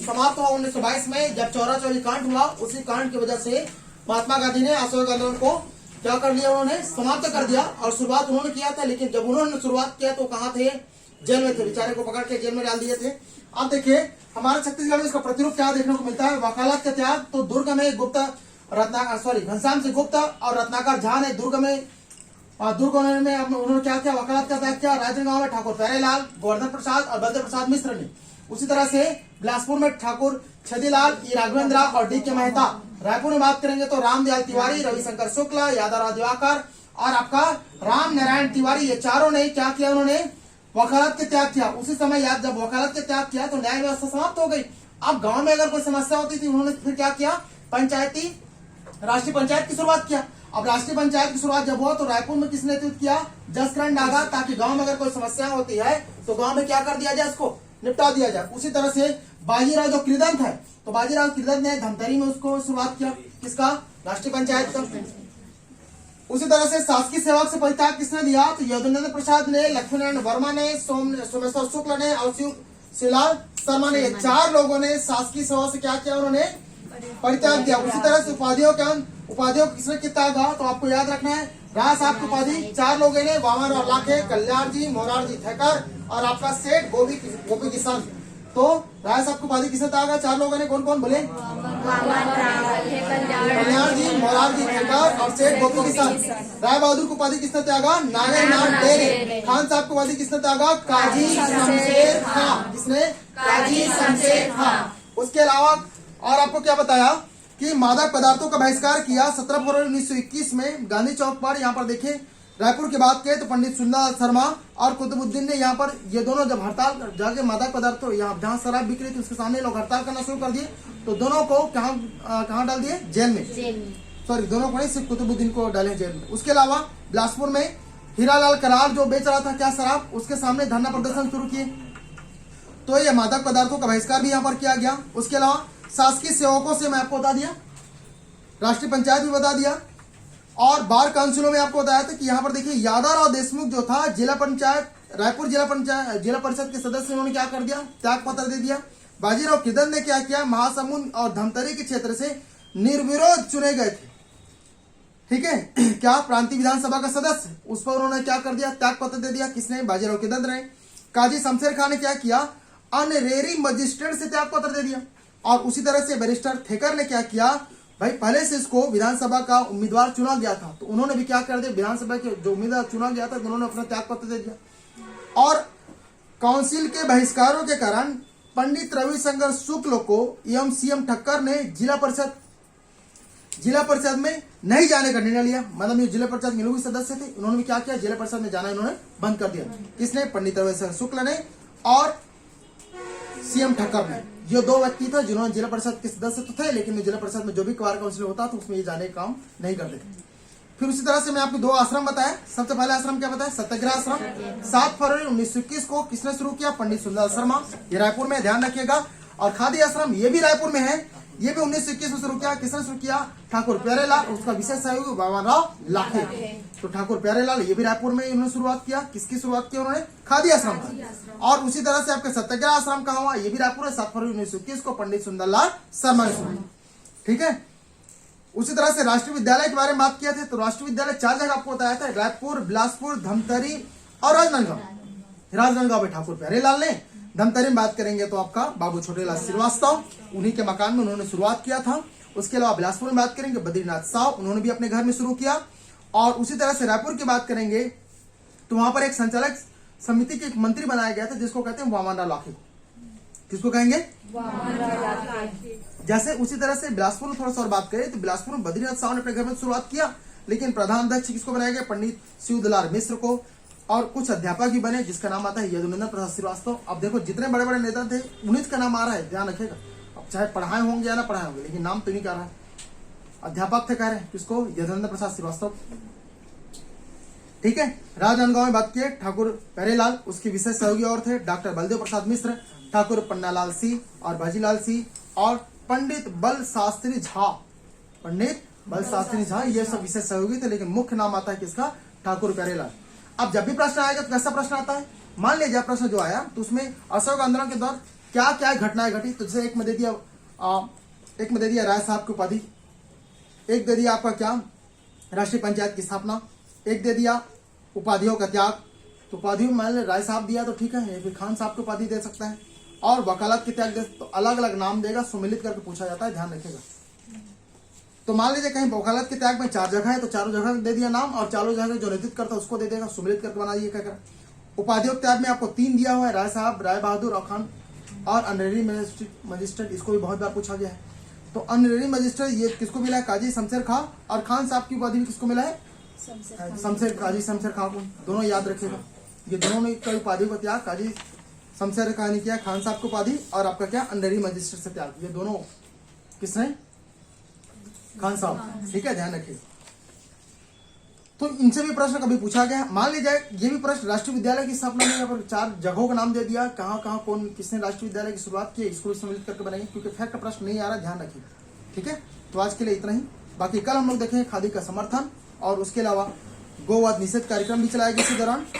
समाप्त हुआ 1922 में, जब चौरा चौरी कांड हुआ। उसी कांड की वजह से महात्मा गांधी ने असहयोग आंदोलन को क्या कर लिया, उन्होंने समाप्त कर दिया। और शुरुआत उन्होंने किया था, लेकिन जब उन्होंने शुरुआत किया तो कहाँ थे, जेल में थे, बेचारे को पकड़ के जेल में डाल दिए थे। अब देखिए हमारे छत्तीसगढ़ में इसका प्रतिरूप क्या देखने को मिलता है, वकालत का त्याग। तो दुर्ग में गुप्ता घनश्याम सिंह गुप्ता और रत्नाकर झा ने दुर्ग में उन्होंने क्या किया, वकालत का त्याग किया। राजनांदगांव में ठाकुर प्यारेलाल, गोवर्धन प्रसाद और बलदेव प्रसाद मिश्र ने। उसी तरह से बिलासपुर में ठाकुर छदीलाल, ई राघवेंद्र और डी के मेहता। रायपुर में बात करेंगे तो रामदयाल तिवारी, रविशंकर शुक्ला, यादवराव दिवाकर और आपका राम नारायण तिवारी, ये चारों ने क्या किया, उन्होंने वकालत के त्याग किया। उसी समय याद जब वकालत के त्याग किया तो न्याय व्यवस्था समाप्त हो गई। अब गांव में अगर कोई समस्या होती थी, उन्होंने फिर क्या किया, राष्ट्रीय पंचायत की शुरुआत किया। अब राष्ट्रीय पंचायत की शुरुआत जब हुआ तो रायपुर में किसने नेतृत्व किया, जसकरण डागा, ताकि गांव में अगर कोई समस्या होती है तो गांव में क्या कर दिया जाए, उसको निपटा दिया जाए। उसी तरह से बाजीराव जो कृदंत है, तो बाजीराव कृदंत ने धमतरी में उसको शुरुआत किया, किसका, राष्ट्रीय पंचायत का। उसी तरह से शासकीय सेवक से परित्याग किसने दिया, तो यदुनंदन प्रसाद ने, लक्ष्मीनारायण वर्मा ने, सोमेश्वर शुक्ल ने और शिवलाल शर्मा ने, 4 लोगों ने शासकीय सेवा से क्या किया, उन्होंने परित्याग दिया। उसी तरह से उपाधियों को किसने त्यागा, तो आपको याद रखना है, राय साहब की उपाधि 4 लोगों ने, वामनराव लाखे, कल्याण जी, मोरारजी थेकर और आपका सेठ गोपी किसान। तो राय साहब की उपाधि किसने त्यागा, 4 लोगों ने, कौन कौन बोले, कल्याण जी, मोरारजी थेकर और सेठ गोपी किसान। राय बहादुर की उपाधि किसने त्यागा, नागेनाथ डेरे। खान साहब की उपाधि किसने त्यागा, काजी शमशेर खां। किसने, काजी शमशेर खां। उसके अलावा और आपको क्या बताया कि मादक पदार्थों का बहिष्कार किया 17 फरवरी 1921 में गांधी चौक पर। यहाँ पर देखिए रायपुर की बात करें तो पंडित सुंदरलाल शर्मा और कुतुबुद्दीन ने यहाँ पर, ये दोनों जब हड़ताल जाके मादक पदार्थों, यहाँ जहाँ शराब बिक रही थी उसके सामने लोग हड़ताल करना शुरू कर दिए, तो दोनों को कहाँ डाल दिए, जेल में। सॉरी, दोनों को नहीं, सिर्फ कुतुबुद्दीन को डाले जेल में। उसके अलावा बिलासपुर में हीरालाल करार जो बेच रहा था क्या शराब, उसके सामने धरना प्रदर्शन शुरू किए। तो ये मादक पदार्थों का बहिष्कार भी यहाँ पर किया गया। उसके अलावा शासकीय सेवकों से मैं आपको बता दिया, राष्ट्रीय पंचायत भी बता दिया, और बार काउंसिलों में आपको बताया था कि यहाँ पर देखिए यादवराव देशमुख जो था जिला पंचायत, रायपुर जिला परिषद के सदस्य, उन्होंने क्या कर दिया, त्याग पत्र दे दिया। बाजीराव कृदंत ने क्या किया, महासमुंद और धमतरी के क्षेत्र से निर्विरोध चुने गए थे, ठीक है, क्या प्रांतीय विधानसभा का सदस्य, उस पर उन्होंने क्या कर दिया, त्याग पत्र दे दिया। किसने, बाजीराव कृदंत ने। काजी शमशेर खान ने क्या किया, अनरेरी मजिस्ट्रेट से त्याग पत्र दे दिया। और उसी तरह से बैरिस्टर थेकर ने क्या किया, भाई पहले से इसको विधानसभा का उम्मीदवार चुना गया था, तो उन्होंने भी क्या कर दिया, विधानसभा के जो उम्मीदवार चुना गया था तो उन्होंने अपना त्याग पत्र दे दिया। और काउंसिल के बहिष्कारों के कारण पंडित रविशंकर शुक्ल को एवं सीएम ठक्कर ने जिला परिषद में नहीं जाने का निर्णय लिया। मतलब ये जिला परिषद में सदस्य थे, उन्होंने भी क्या किया, जिला परिषद में जाना इन्होंने बंद कर दिया। किसने, पंडित रविशंकर शुक्ल ने और सीएम ठक्कर ने। ये 2 व्यक्ति थे जिन्होंने जिला परिषद के सदस्य तो थे, लेकिन जिला परिषद में जो भी बार काउंसिल होता था उसमें ये जाने का काम नहीं करते थे। फिर उसी तरह से मैं आपको 2 आश्रम बताया। सबसे पहले आश्रम क्या बताया, सत्याग्रह आश्रम 7 फरवरी 1921 को किसने शुरू किया, पंडित सुंदरलाल शर्मा, ये रायपुर में, ध्यान रखिएगा। और खादी आश्रम ये भी रायपुर में है, ये भी 1921 में शुरू किया। किसने शुरू किया, ठाकुर प्यारेलाल, उसका विशेष सहयोगी वामनराव लाखे। तो ठाकुर प्यारेलाल ये भी रायपुर में इन्होंने शुरुआत किया। किसकी शुरुआत की उन्होंने, खादी आश्रम का। और उसी तरह से आपके सत्याग्रह आश्रम कहाँ हुआ, ये भी रायपुर है, 7 फरवरी 1921 को पंडित सुंदरलाल शर्मा ने शुरू, ठीक है। उसी तरह से राष्ट्रीय विद्यालय के बारे में बात किया थे, तो राष्ट्रीय विद्यालय 4 जगह आपको बताया था, रायपुर, बिलासपुर, धमतरी और राजनांदगांव में ठाकुर प्यारेलाल ने। धमतरी में बात करेंगे तो आपका बाबू छोटेलाल श्रीवास्तव, उन्हीं के मकान में उन्होंने शुरुआत किया था। उसके अलावा बिलासपुर में बात करेंगे बद्रीनाथ साव, उन्होंने भी अपने घर में शुरू किया। और उसी तरह से रायपुर की बात करेंगे तो वहां पर एक संचालक समिति के एक मंत्री बनाया गया था जिसको कहते हैं वामनराव लाखे। किसको कहेंगे, जैसे उसी तरह से बिलासपुर में थोड़ा सा और बात करें तो बिलासपुर में बद्रीनाथ साव ने अपने घर में शुरुआत किया, लेकिन प्रधान अध्यक्ष किसको बनाया गया, पंडित शिवदुलार मिश्र को। और कुछ अध्यापक भी बने जिसका नाम आता है यदुनंदन प्रसाद श्रीवास्तव। अब देखो जितने बड़े बड़े नेता थे उन्हीं का नाम आ रहा है, ध्यान रखिएगा। अब चाहे पढ़ाए होंगे या ना पढ़ाए होंगे, लेकिन नाम तो नहीं कर रहा है। अध्यापक थे कह रहे हैं किसको, यदुनंदन प्रसाद श्रीवास्तव, ठीक है। राजनांदगांव में बात की ठाकुर प्यारेलाल, उसके विशेष सहयोगी और थे डॉक्टर बलदेव प्रसाद मिश्र, ठाकुर पन्नालाल सिंह और बाजीलाल सिंह और पंडित बल शास्त्री झा, ये सब विशेष सहयोगी थे। लेकिन मुख्य नाम आता है किसका, ठाकुर प्यारेलाल। अब जब भी प्रश्न आएगा तो कैसा प्रश्न आता है, मान लीजिए प्रश्न जो आया तो उसमें असहयोग आंदोलन के दौरान क्या क्या घटनाएं घटी। तो जैसे एक में दे दिया राय साहब की उपाधि, एक दे दिया आपका क्या राष्ट्रीय पंचायत की स्थापना, एक दे दिया उपाधियों का त्याग। तो उपाधियों में मान लो राय साहब दिया तो ठीक है, ये भी खान साहब की उपाधि दे सकता है, और वकालत के त्याग दे, तो अलग अलग नाम देगा, सुमिलित करके पूछा जाता है, ध्यान रखिएगा। तो मान लीजिए कहीं वकालत के त्याग में 4 जगह है तो चारों जगह दे दिया नाम, और चारों जगह जो नेतृत्व करता है उसको दे देगा, सुमिलित करके बना दिए क्या कर। उपाधियों के त्याग में आपको 3 दिया हुआ है, राय साहब, राय बहादुर और खान, और ऑनरेरी मजिस्ट्रेट, इसको भी बहुत बार पूछा गया है। तो ऑनरेरी मजिस्ट्रेट ये किसको मिला है, काजी शमशेर खां, और खान साहब की उपाधि भी किसको मिला है, काजी शमशेर खां को। दोनों याद रखिएगा, ये दोनों ने कई उपाधि को त्याग, काजी शमशेर खां ने किया, खान साहब की उपाधि, और आपका क्या ऑनरेरी मजिस्ट्रेट से त्याग, ये दोनों किसने, खान साहब। ठीक है, ध्यान रखिए। तो इनसे भी प्रश्न कभी पूछा गया। मान लीजिए ये भी प्रश्न राष्ट्रीय विद्यालय की स्थापना में यहाँ पर 4 जगहों का नाम दे दिया, कहाँ कहाँ कौन किसने राष्ट्रीय विद्यालय की शुरुआत की, इसको भी सम्मिलित करके बनाएंगे, क्योंकि फैक्ट प्रश्न नहीं आ रहा, ध्यान रखिए। ठीक है, तो आज के लिए इतना ही। बाकी कल हम लोग देखेंगे खादी का समर्थन, और उसके अलावा गोवध निषेध कार्यक्रम भी चलाएगा इसी दौरान।